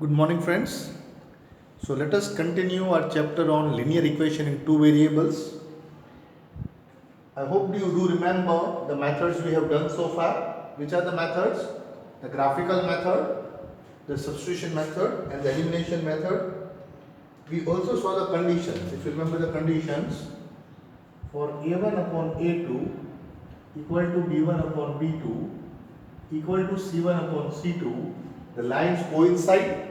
Good morning, friends. So let us continue our chapter on linear equation in two variables. I hope you do remember the methods we have done so far. Which are the methods? The graphical method, the substitution method, and the elimination method. We also saw the conditions. If you remember the conditions, for a1 upon a2 equal to b1 upon b2 equal to c1 upon c2, the lines coincide.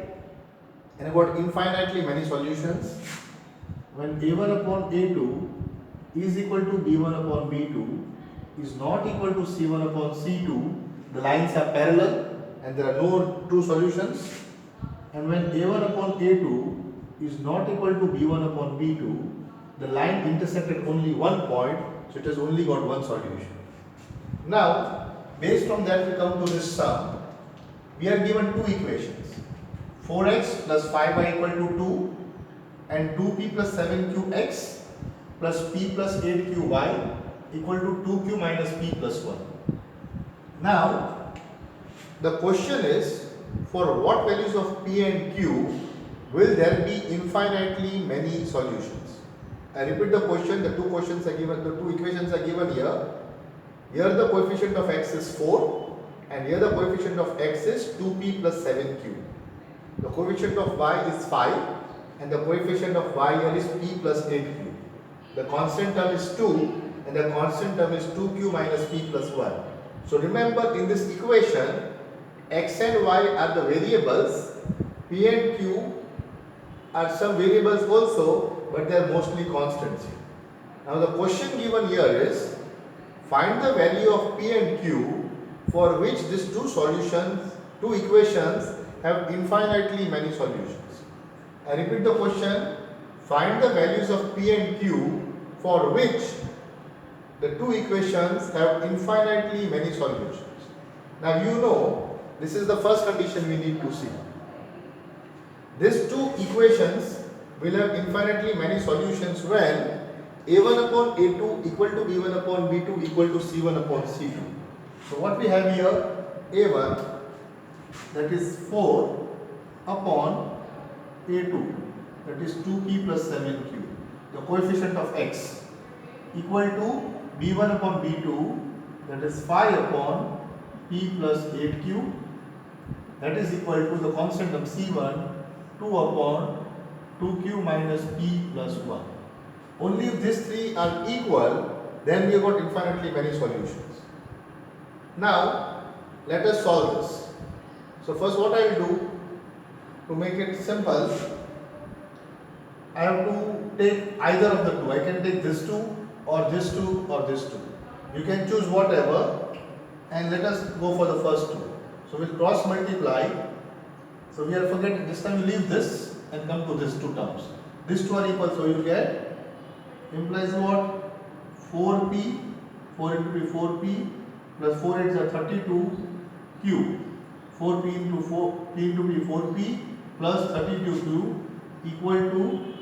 And I got infinitely many solutions. When a1 upon a2 is equal to b1 upon b2 is not equal to c1 upon c2, the lines are parallel and there are no two solutions. And when a1 upon a2 is not equal to b1 upon b2, the line intersected only one point, so it has only got one solution. Now, based on that we come to this sum. We are given two equations. 4x plus 5y equal to 2 and 2p plus 7qx plus p plus 8qy equal to 2q minus p plus 1. Now, the question is, for what values of p and q will there be infinitely many solutions? I repeat the question, the two questions are given, the two equations are given here. Here the coefficient of x is 4 and here the coefficient of x is 2p plus 7q. The coefficient of y is 5 and the coefficient of y here is p plus 8q. The constant term is 2 and the constant term is 2q minus p plus 1. So remember, in this equation, x and y are the variables, p and q are some variables also, but they are mostly constants. Now the question given here is, find the value of p and q for which these two equations have infinitely many solutions. I repeat the question, find the values of p and q for which the two equations have infinitely many solutions. Now you know, this is the first condition we need to see. These two equations will have infinitely many solutions when a1 upon a2 equal to b1 upon b2 equal to c1 upon c2. So what we have here, a1, that is 4 upon a2, that is 2p plus 7q, the coefficient of x, equal to b1 upon b2, that is 5 upon p plus 8q, that is equal to the constant of c1, 2 upon 2q minus p plus 1. Only if these three are equal, then we have got infinitely many solutions. Now, let us solve this. So first what I will do, to make it simple, I have to take either of the two. I can take this two or this two or this two. You can choose whatever, and let us go for the first two. So we'll cross multiply. So we are forgetting, this time you leave this and come to these two terms. These two are equal, so you get, implies what? 4p, 4 into p, 4p, plus 4 8s are 32q. 4p into 4, p into p, 4p, plus 32q equal to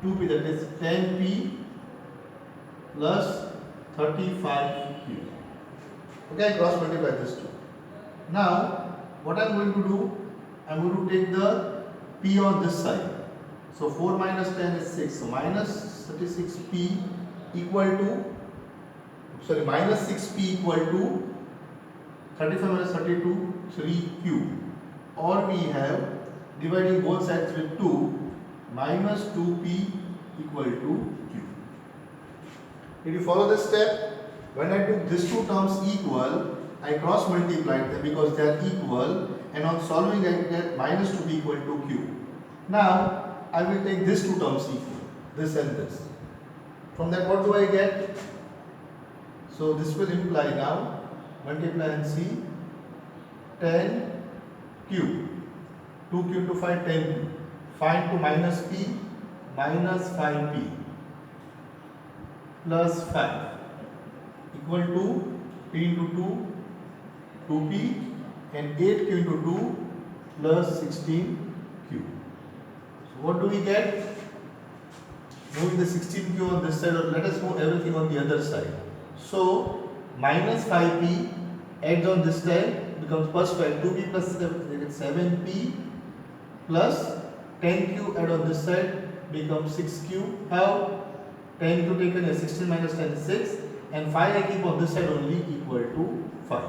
2p, that is 10p plus 35q. Okay, I cross multiply this two. Now, what I am going to do, I am going to take the p on this side. So 4 minus 10 is 6. So minus 36p equal to, minus 6p equal to 35 minus 32, 3q. Or we have, dividing both sides with 2, minus 2p equal to q. Did you follow this step? When I took these two terms equal, I cross multiplied them because they are equal, and on solving I get minus 2p equal to q. Now, I will take these two terms equal, this and this. From that, what do I get? So this will imply now, multiply and see, 10q, 2q into 5, 10q. Find to minus p, minus 5p, plus 5, equal to p into 2, 2p, and 8q into 2, plus 16q. So what do we get? Moving the 16q on this side, or let us move everything on the other side. So minus 5p adds on this side becomes first file 2p plus 7p plus 10q add on this side becomes 6q. How? 10q taken as 16 minus 10 is 6 and 5 I keep on this side only equal to 5.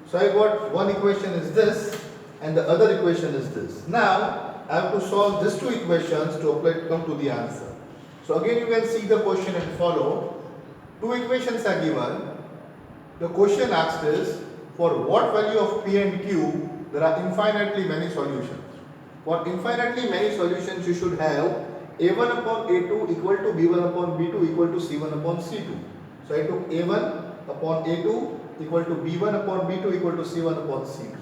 So I got one equation is this and the other equation is this. Now I have to solve these two equations to apply to come to the answer. So again you can see the question and follow. Two equations are given. The question asked is for what value of p and q there are infinitely many solutions. For infinitely many solutions you should have a1 upon a2 equal to b1 upon b2 equal to c1 upon c2. So I took a1 upon a2 equal to b1 upon b2 equal to c1 upon c2.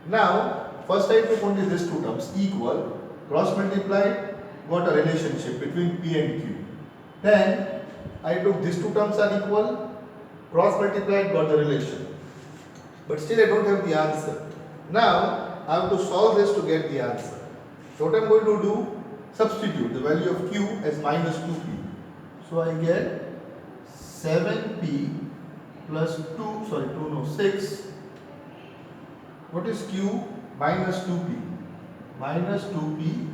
Now first I took only these two terms equal, cross multiplied, got a relationship between p and q. Then I took these two terms are equal, cross multiplied, got the relation. But still I don't have the answer. Now I have to solve this to get the answer. So what I am going to do? Substitute the value of q as minus 2p. So I get 7p plus 6. What is q? Minus 2p. Minus 2p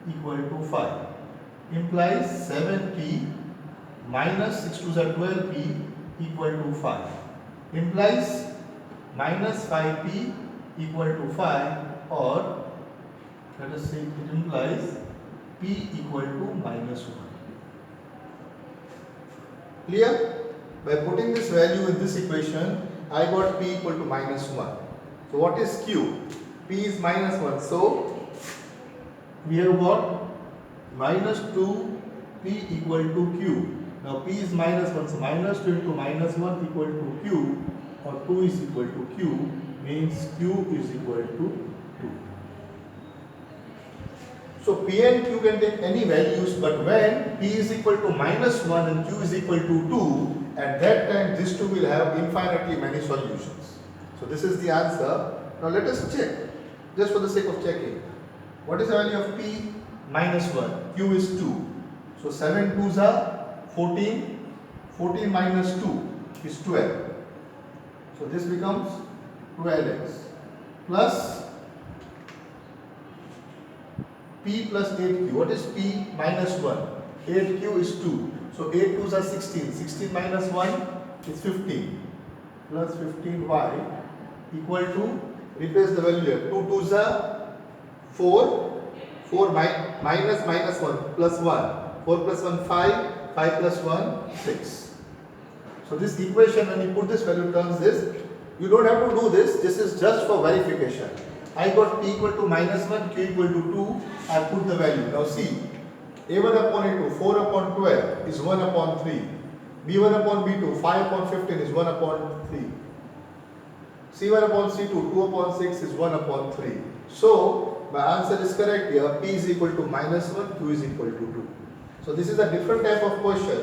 equal to 5. Implies 7p minus 6 2s are 12p equal to 5. Implies minus 5p equal to 5, or let us say it implies p equal to minus 1. Clear? By putting this value in this equation, I got p equal to minus 1. So what is q? P is minus 1. So we have got minus 2p equal to q. Now p is minus 1. So minus 2 into minus 1 equal to q, or 2 is equal to q, means q is equal to 2. So p and q can take any values, but when p is equal to minus 1 and q is equal to 2, at that time these two will have infinitely many solutions. So this is the answer. Now let us check, just for the sake of checking. What is the value of p? Minus 1. Q is 2. So 7 2s are 14. 14 minus 2 is 12. So this becomes 12x plus p plus 8q. What is p? Minus 1. 8q is 2. So 8 2s are 16. 16 minus 1 is 15. Plus 15y equal to, replace the value here. 2 2s are 4. 4 minus 1 plus 1. 4 plus 1 5. 5 plus 1 6. So this equation, when you put this value turns this, you don't have to do this. This is just for verification. I got p equal to minus 1, q equal to 2. I put the value. Now see, a1 upon a2, 4 upon 12 is 1 upon 3. b1 upon b2, 5 upon 15 is 1 upon 3. c1 upon c2, 2 upon 6 is 1 upon 3. So my answer is correct here. P is equal to minus 1, q is equal to 2. So this is a different type of question.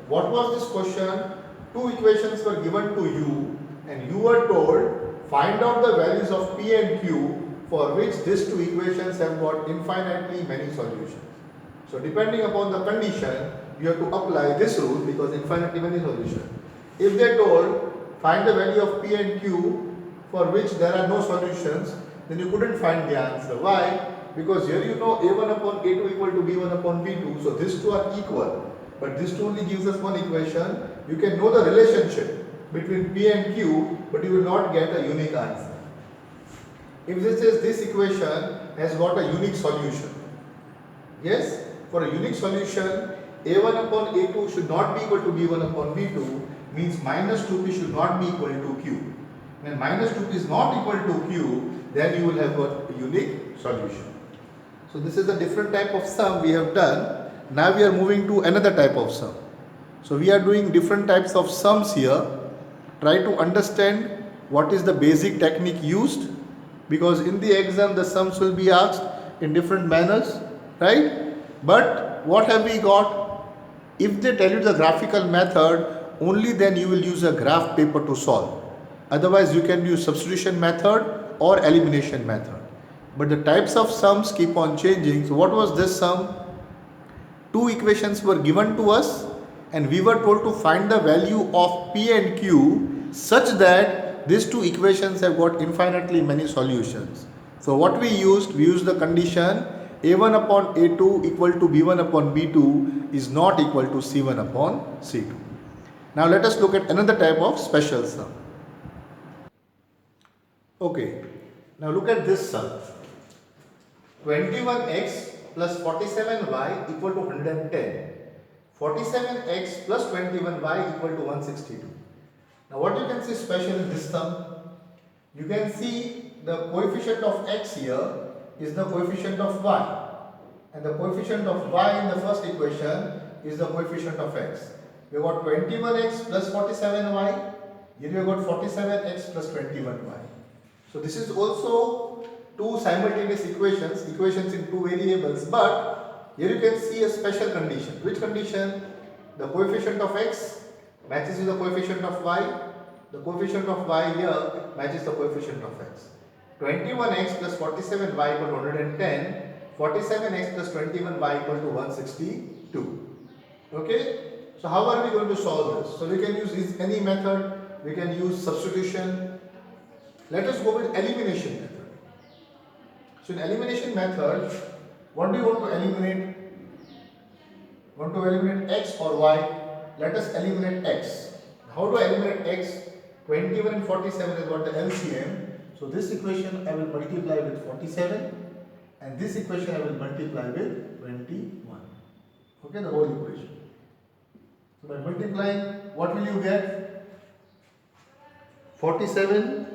What was this question? Two equations were given to you and you were told find out the values of p and q for which these two equations have got infinitely many solutions. So depending upon the condition, you have to apply this rule because infinitely many solutions. If they told find the value of p and q for which there are no solutions, then you couldn't find the answer. Why? Because here you know a1 upon a2 equal to b1 upon b2, so these two are equal. But this two only gives us one equation. You can know the relationship between p and q, but you will not get a unique answer. If this is this equation has got a unique solution. Yes, for a unique solution, a1 upon a2 should not be equal to b1 upon b2, means minus 2p should not be equal to q. When minus 2p is not equal to q, then you will have got a unique solution. So this is a different type of sum we have done. Now we are moving to another type of sum. So we are doing different types of sums here. Try to understand what is the basic technique used, because in the exam the sums will be asked in different manners, right? But what have we got? If they tell you the graphical method, only then you will use a graph paper to solve. Otherwise you can use substitution method or elimination method. But the types of sums keep on changing. So what was this sum? Two equations were given to us and we were told to find the value of p and q such that these two equations have got infinitely many solutions. So what we used the condition a1 upon a2 equal to b1 upon b2 is not equal to c1 upon c2. Now let us look at another type of special sum. Okay, now look at this sum. 21x plus 47y equal to 110. 47x plus 21y equal to 162. Now what you can see special in this sum? You can see the coefficient of x here is the coefficient of y, and the coefficient of y in the first equation is the coefficient of x. We have got 21x plus 47y, here we have got 47x plus 21y. So this is also two simultaneous equations in two variables, but here you can see a special condition. Which condition? The coefficient of x matches with the coefficient of y. The coefficient of y here matches the coefficient of x. 21x plus 47y equal to 110. 47x plus 21y equal to 162. Okay? So how are we going to solve this? So we can use any method. We can use substitution. Let us go with elimination method. So in elimination method, what do you want to eliminate? Want to eliminate x or y? Let us eliminate x. How do I eliminate x? 21 and 47 has got the LCM. So this equation I will multiply with 47 and this equation I will multiply with 21. Okay, the whole equation. So by multiplying, what will you get? 47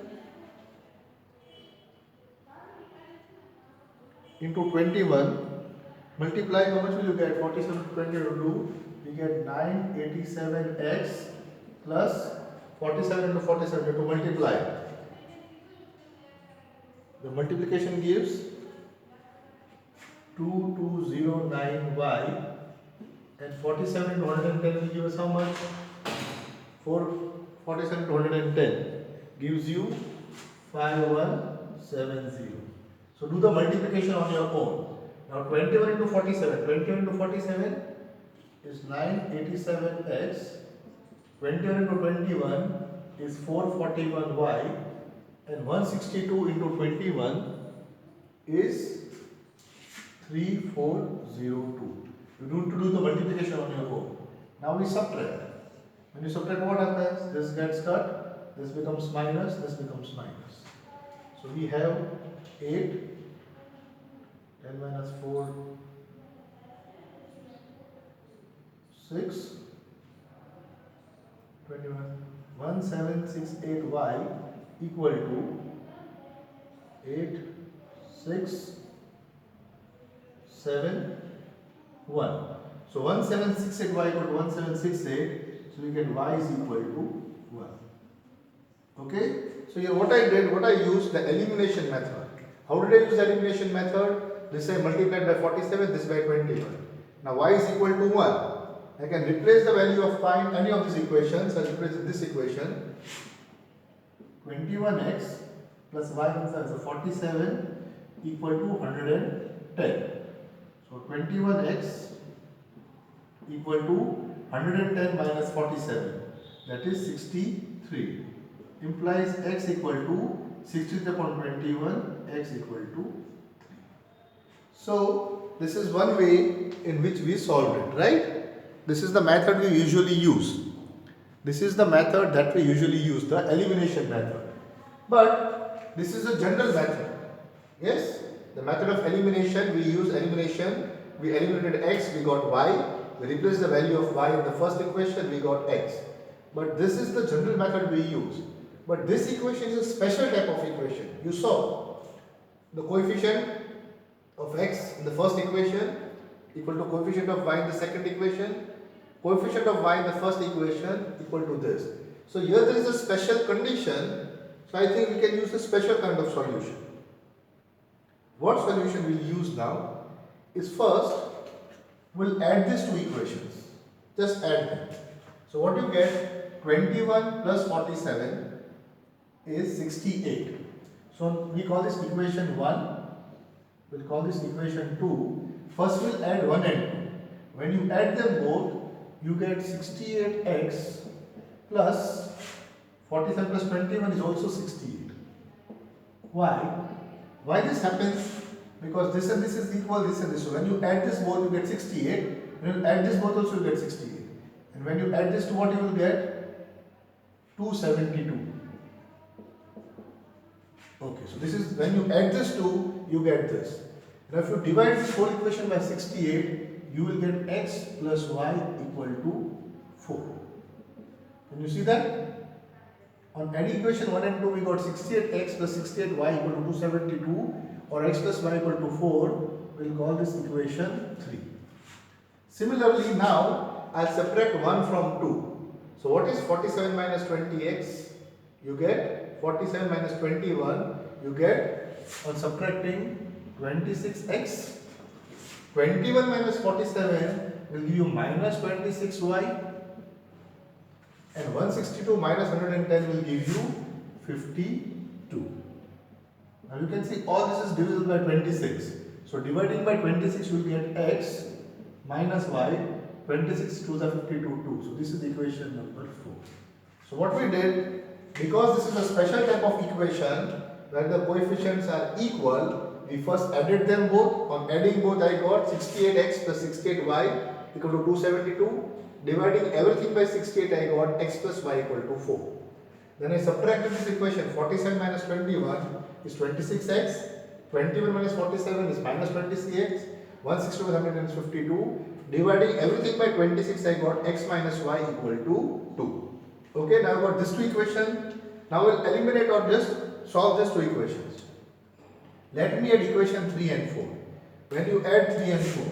into 21, multiplying, how much will you get? 47 to 20 will do, we get 987x plus 47 into 47 to multiply. The multiplication gives 2209y and 47 into 110 will give us how much? 47 to 110 gives you 5170. So do the multiplication on your own. Now 21 into 47. 21 into 47 is 987x. 21 into 21 is 441y. And 162 into 21 is 3402. You need to do the multiplication on your own. Now we subtract. When you subtract, what happens? This gets cut. This becomes minus. This becomes minus. So we have 8, 10 minus 4, 6, 21, 1768y equal to 8, 6, 7, 1. So 1768y equal to 1768. So we get y is equal to 1. Okay. So here what I used the elimination method. How did I use the elimination method? This I multiplied by 47, this by 21. Now y is equal to 1. I can replace the value of pi in any of these equations. I replace this equation. 21x plus y inside, so 47 equal to 110. So 21x equal to 110 minus 47, that is 63. Implies x equal to 63 upon 21, x equal to 3. So this is one way in which we solve it, right? This is the method we usually use. This is the method that we usually use, the elimination method. But this is a general method. Yes, the method of elimination, we use elimination. We eliminated x, we got y. We replaced the value of y in the first equation, we got x. But this is the general method we use. But this equation is a special type of equation. You saw the coefficient of x in the first equation equal to coefficient of y in the second equation. Coefficient of y in the first equation equal to this. So here there is a special condition. So I think we can use a special kind of solution. What solution we'll use now is first we'll add these two equations. Just add them. So what you get, 21 plus 47 is 68. So we call this equation 1. We'll call this equation 2. First we'll add 1 and 2. When you add them both, you get 68x plus 47 plus 21 is also 68. Why? Why this happens? Because this and this is equal, this and this. So when you add this both, you get 68. When you add this both also, you get 68. And when you add this to what you will get? 272. Okay, so this is when you add this to, you get this. Now if you divide this whole equation by 68, you will get x plus y equal to 4. Can you see that? On any equation 1 and 2, we got 68x plus 68y equal to 272, or x plus y equal to 4. We'll call this equation 3. Similarly, now I'll subtract 1 from 2. So what is 47 minus 20x? You get 47 minus 21. You get, on subtracting, 26x. 21 minus 47 will give you minus 26y. And 162 minus 110 will give you 52. Now you can see all this is divisible by 26. So dividing by 26 you will get x minus y. 26 to the 52 2. So this is equation number 4. So what we did, because this is a special type of equation where the coefficients are equal, we first added them both. On adding both I got 68x plus 68y equal to 272. Dividing everything by 68, I got x plus y equal to 4. Then I subtracted this equation. 47 minus 21 is 26x. 21 minus 47 is minus 26x. 162 plus 100 is 52. Dividing everything by 26, I got x minus y equal to 2. Okay, now I got these two equations. Now we'll eliminate or just solve these two equations. Let me add equation 3 and 4. When you add 3 and 4,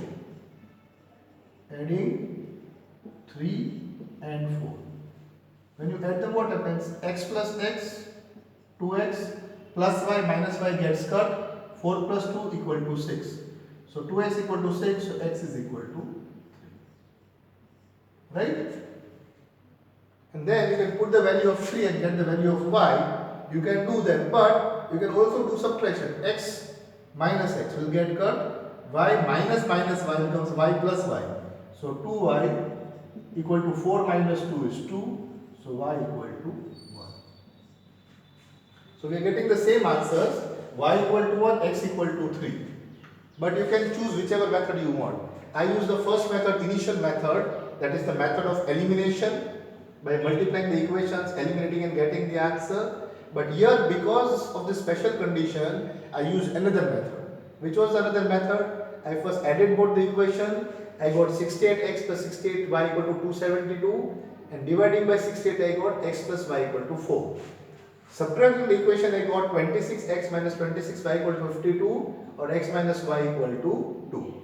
adding 3 and 4. When you add them, what happens? X plus x, 2x, plus y minus y gets cut. 4 plus 2 equal to 6. So 2x equal to 6, so x is equal to 3. Right? And then you can put the value of 3 and get the value of y. You can do that, but you can also do subtraction. X minus x will get cut. Y minus minus y becomes y plus y. So 2y equal to 4 minus 2 is 2. So y equal to 1. So we are getting the same answers. Y equal to 1, x equal to 3. But you can choose whichever method you want. I use the first method, initial method, that is the method of elimination, by multiplying the equations, eliminating and getting the answer. But here, because of this special condition, I use another method. Which was another method? I first added both the equation. I got 68x plus 68y equal to 272, and dividing by 68 I got x plus y equal to 4. Subtracting the equation, I got 26x minus 26y equal to 52, or x minus y equal to 2.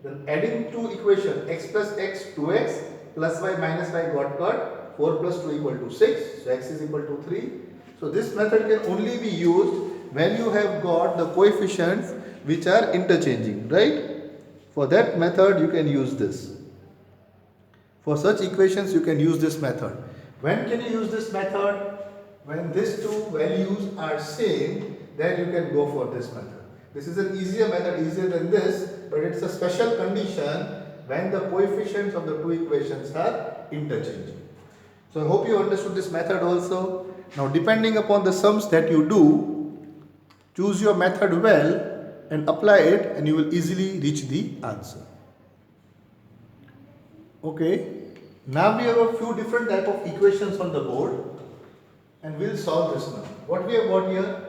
Then adding two equations, x plus x 2x plus y minus y got cut, 4 plus 2 equal to 6, so x is equal to 3. So this method can only be used when you have got the coefficients which are interchanging, right? For that method you can use this. For such equations you can use this method. When can you use this method? When these two values are same, then you can go for this method. This is an easier method, easier than this, but it's a special condition when the coefficients of the two equations are interchanging. So I hope you understood this method also. Now depending upon the sums that you do, choose your method well and apply it, and you will easily reach the answer. Okay, now we have a few different type of equations on the board, and we'll solve this now. What we have got here,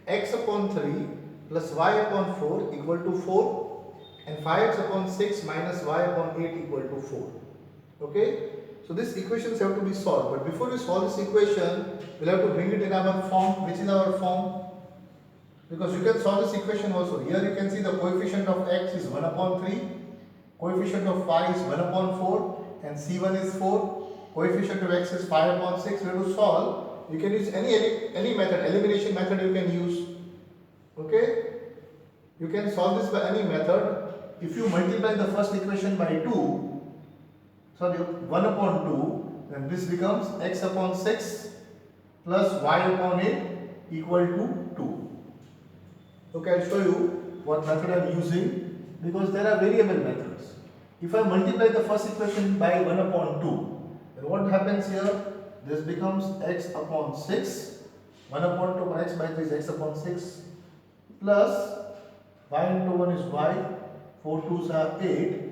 x upon 3 plus y upon 4 equal to 4, and 5x upon 6 minus y upon 8 equal to 4. Okay, so these equations have to be solved, but before we solve this equation, we'll have to bring it in our form. Which is our form? Because you can solve this equation also. Here you can see the coefficient of x is 1 upon 3, coefficient of y is 1 upon 4, and c1 is 4, coefficient of x is 5 upon 6. We have to solve. You can use any method, elimination method you can use. Okay? You can solve this by any method. If you multiply the first equation by 2, sorry, 1 upon 2, then this becomes x upon 6 plus y upon 8 equal to 2. Okay, I'll show you what method I am using, because there are variable methods. If I multiply the first equation by 1 upon 2, then what happens here? this becomes x upon 6. 1 upon 2 upon x by 3 is x upon 6 plus y into 1 is y. 4 2s are 8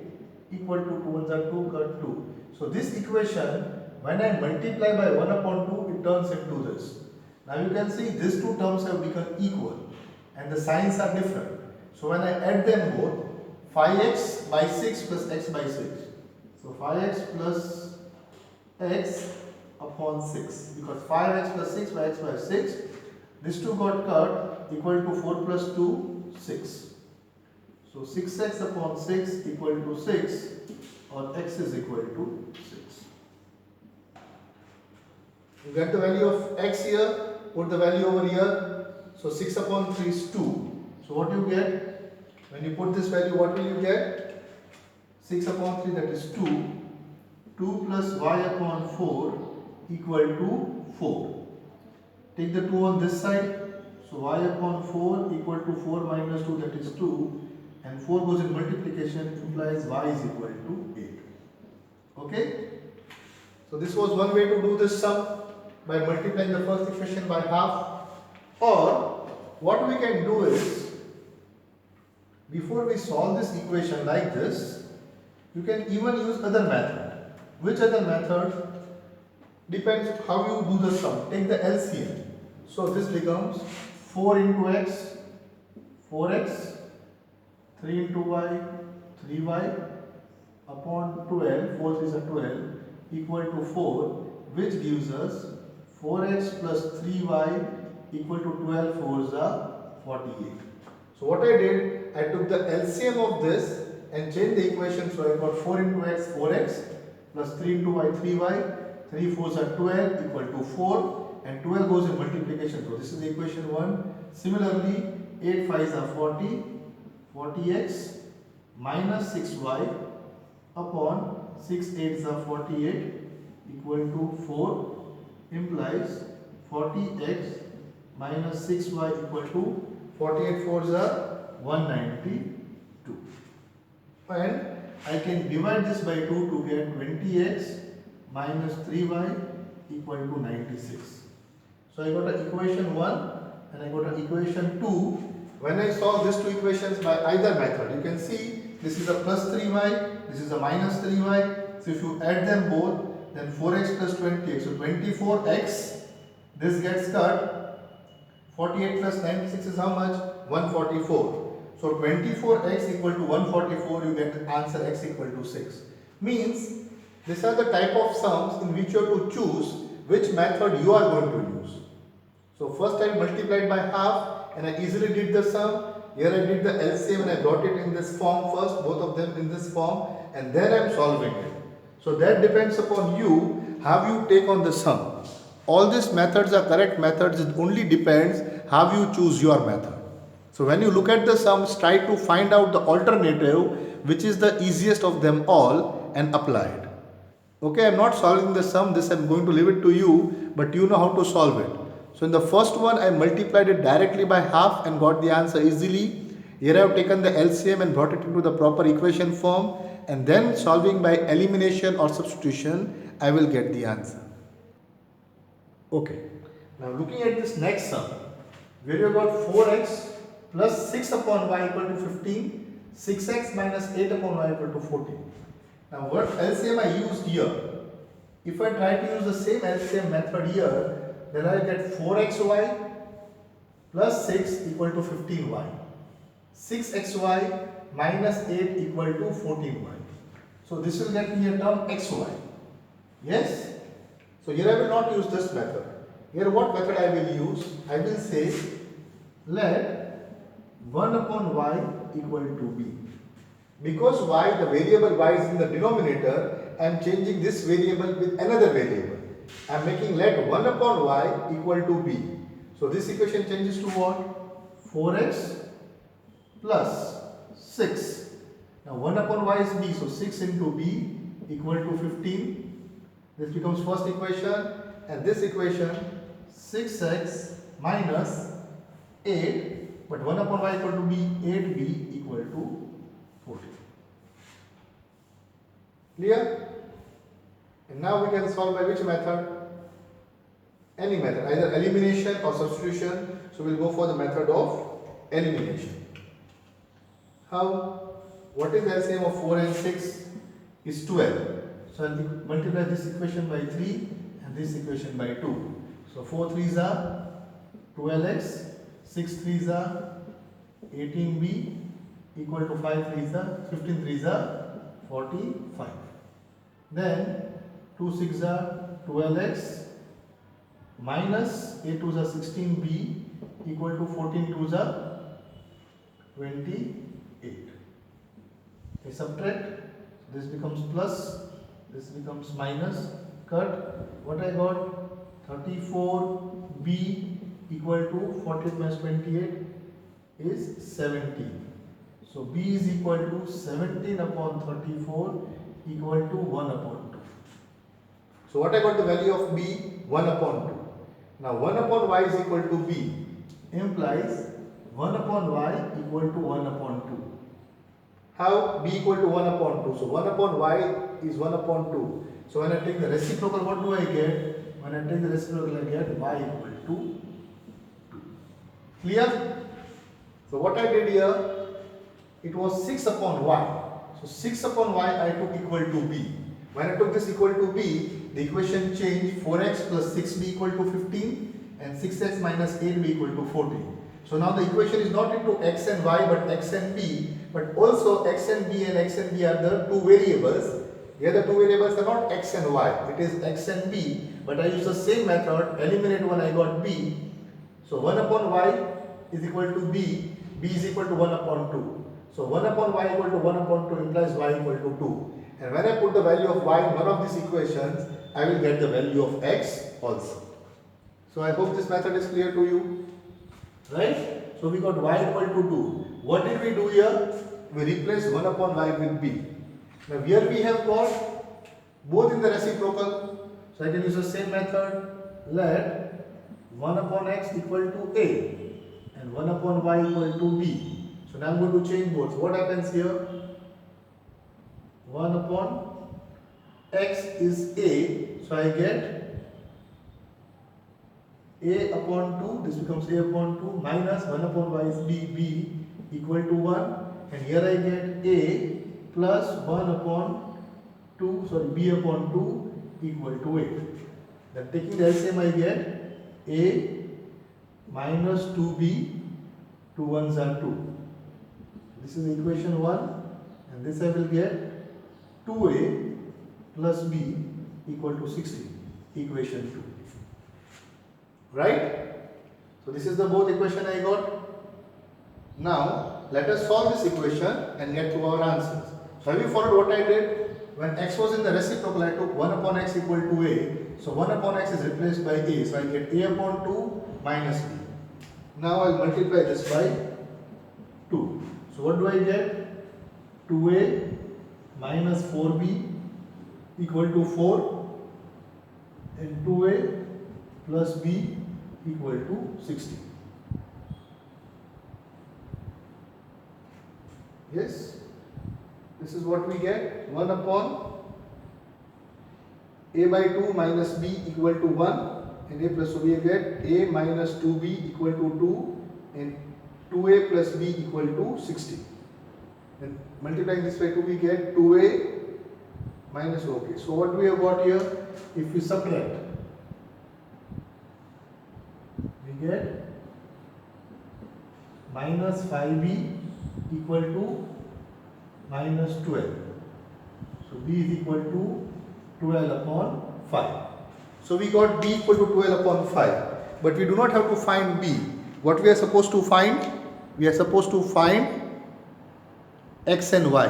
equal to 2 1s are 2 cut 2. So this equation, when I multiply by 1 upon 2, it turns into this. Now you can see these two terms have become equal and the signs are different. So when I add them both, 5x by 6 plus x by 6. So 5x plus x upon 6, because 5x plus 6 by x by 6, these two got cut, equal to 4 plus 2, 6. So 6x upon 6 equal to 6, or x is equal to 6. You get the value of x here, put the value over here. So 6 upon 3 is 2. So what you get? When you put this value, what will you get? 6 upon 3, that is 2. 2 plus y upon 4 equal to 4. Take the 2 on this side. So y upon 4 equal to 4 minus 2, that is 2. And 4 goes in multiplication, implies y is equal to 8. Okay? So this was one way to do this sum, by multiplying the first equation by half. Or what we can do is, before we solve this equation like this, you can even use other method. Which other method? Depends how you do the sum. Take the LCM. So this becomes 4 into x, 4x, 3 into y, 3y, upon 12, 4 3s are 12, equal to 4, which gives us 4x plus 3y equal to 12 4s are 48. So what I did, I took the LCM of this and changed the equation. So I got 4 into x, 4x, plus 3 into y, 3y, 3 4s are 12 equal to 4, and 12 goes in multiplication. So this is equation 1. Similarly, 8 5s are 40, 40x minus 6y upon 6 8s are 48 equal to 4, implies 40x minus 6y equal to 48 4s are 192. And I can divide this by 2 to get 20x minus 3y equal to 96. So I got an equation 1 and I got an equation 2. When I solve these two equations by either method, you can see this is a plus 3y, this is a minus 3y. So if you add them both, then 4x plus 20x. So 24x, this gets cut. 48 plus 96 is how much? 144. So 24x equal to 144, you get the answer x equal to 6. Means these are the type of sums in which you have to choose which method you are going to use. So first I multiplied by half and I easily did the sum. Here I did the LCM and I brought it in this form first, both of them in this form, and then I am solving it. So that depends upon you, how you take on the sum. All these methods are correct methods, it only depends how you choose your method. So when you look at the sums, try to find out the alternative which is the easiest of them all and apply it. Okay, I am not solving the sum, this I am going to leave it to you, but you know how to solve it. So in the first one, I multiplied it directly by half and got the answer easily. Here I have taken the LCM and brought it into the proper equation form, and then solving by elimination or substitution, I will get the answer. Okay, now looking at this next sum, where you got 4x plus 6 upon y equal to 15, 6x minus 8 upon y equal to 14. Now what LCM I used here? If I try to use the same LCM method here, then I get 4xy plus 6 equal to 15y. 6xy minus 8 equal to 14y. So this will get me a term xy. Yes? So here I will not use this method. Here what method I will use? I will say let 1 upon y equal to b. Because y, the variable y is in the denominator, I am changing this variable with another variable. I am making let 1 upon y equal to b. So this equation changes to what? 4x plus 6. Now 1 upon y is b, so 6 into b equal to 15. This becomes first equation, and this equation 6x minus 8, but 1 upon y equal to b, 8b equal to 14. Clear? And now we can solve by which method? Any method, either elimination or substitution. So we'll go for the method of elimination. How? What is the LCM of 4 and 6? Is 12. So I'll multiply this equation by 3 and this equation by 2. So 4 3s are 12x, 6 3s are 18b equal to 5 3s are 15 3s are 45. Then 2 6s are 12x minus 8 2s are 16b equal to 14 2s are 28. Okay, subtract, this becomes plus, this becomes minus, cut, what I got? 34b equal to 40 minus 28 is 17. So b is equal to 17 upon 34 equal to 1 upon 2. So what I got the value of b? 1 upon 2. Now 1 upon y is equal to b implies 1 upon y equal to 1 upon 2. How? B equal to 1 upon 2. So 1 upon y is 1 upon 2. So when I take the reciprocal, what do I get? When I take the reciprocal, I get y equal to 2. Clear? So what I did here, it was 6 upon y. So 6 upon y I took equal to b. When I took this equal to b, the equation changed. 4x plus 6b equal to 15 and 6x minus 8b equal to 14. So now the equation is not into x and y but x and b, but also x and b are the two variables. The other two variables are not x and y, it is x and b, but I use the same method, eliminate one, I got b. So 1 upon y is equal to b is equal to 1 upon 2. So 1 upon y equal to 1 upon 2 implies y equal to 2. And when I put the value of y in one of these equations, I will get the value of x also. So I hope this method is clear to you. Right? So we got y equal to 2. What did we do here? We replaced 1 upon y with b. Now here we have got both in the reciprocal. So I can use the same method. Let 1 upon x equal to a and 1 upon y equal to b. So now I'm going to change both. So what happens here? 1 upon x is a. So I get a upon 2, this becomes a upon 2 minus 1 upon y is b equal to 1, and here I get a plus 1 upon 2, b upon 2 equal to a. Then taking the LCM I get a minus 2b, 2 ones are 2. This is equation 1, and this I will get 2a plus b equal to 60, equation 2. Right? So this is the both equation I got. Now let us solve this equation and get to our answers. So have you followed what I did? When x was in the reciprocal, I took 1 upon x equal to a. So 1 upon x is replaced by a. So I get a upon 2 minus b. Now I will multiply this by 2. So what do I get? 2a minus 4b equal to 4 and 2a plus b equal to 60. Yes, this is what we get. 1 upon a by 2 minus b equal to 1 and a plus, so we get a minus 2b equal to 2 and 2a plus b equal to 60. And multiplying this by 2 we get 2a minus, okay. So what we have got here? If we subtract, we get minus 5b equal to minus 12. So b is equal to 12 upon 5. So we got b equal to 12 upon 5. But we do not have to find b. What we are supposed to find? We are supposed to find x and y.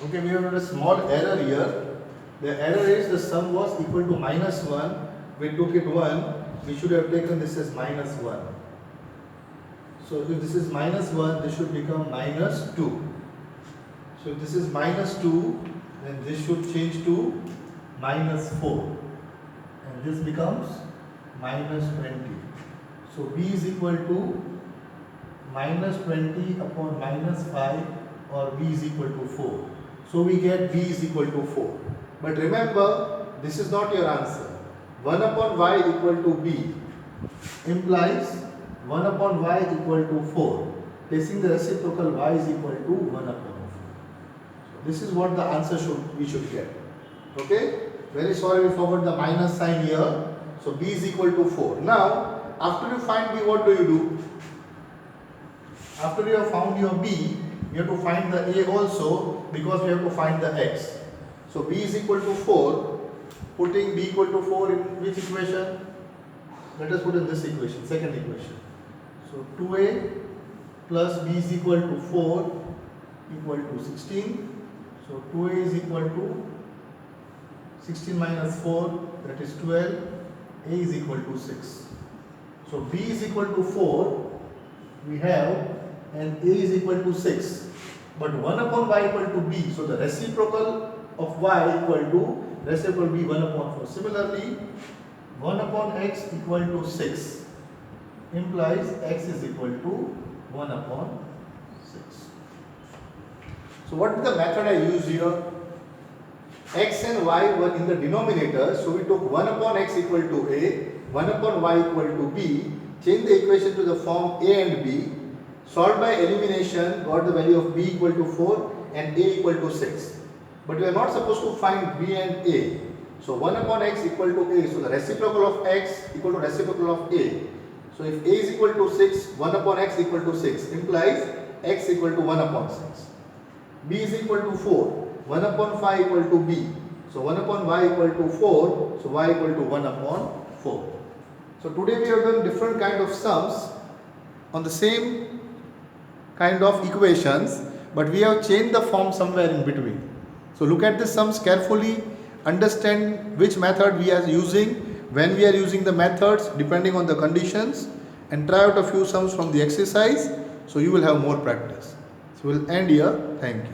Okay, we have got a small error here. The error is the sum was equal to minus 1. We took it 1. We should have taken this as minus 1. So if this is minus 1, this should become minus 2. So if this is minus 2, then this should change to minus 4. And this becomes minus 20. So b is equal to minus 20 upon minus 5, or b is equal to 4. So we get b is equal to 4. But remember, this is not your answer. 1 upon y equal to b implies 1 upon y equal to 4. Placing the reciprocal y is equal to 1 upon 4. So this is what the answer we should get. Okay? Very sorry we forgot the minus sign here. So b is equal to 4. Now, after you find b, what do you do? After you have found your b, you have to find the a also, because we have to find the x. So b is equal to 4. Putting b equal to 4 in which equation? Let us put in this equation, second equation. So 2a plus b is equal to 4 equal to 16. So 2a is equal to 16 minus 4, that is 12. A is equal to 6. So b is equal to 4 we have, and a is equal to 6. But 1 upon y equal to b. So the reciprocal of y equal to reciprocal b 1 upon 4. Similarly, 1 upon x equal to 6 implies x is equal to 1 upon 6. So what is the method I use here? X and y were in the denominator, so we took 1 upon x equal to a, 1 upon y equal to b, change the equation to the form a and b, solved by elimination, got the value of b equal to 4 and a equal to 6. But we are not supposed to find b and a. So 1 upon x equal to a, so the reciprocal of x equal to reciprocal of a. So if a is equal to 6, 1 upon x equal to 6 implies x equal to 1 upon 6. b is equal to 4. 1 upon 5 equal to b. So 1 upon y equal to 4. So y equal to 1 upon 4. So today we have done different kind of sums on the same kind of equations, but we have changed the form somewhere in between. So look at the sums carefully, understand which method we are using, when we are using the methods depending on the conditions, and try out a few sums from the exercise, so you will have more practice. So we'll end here. Thank you.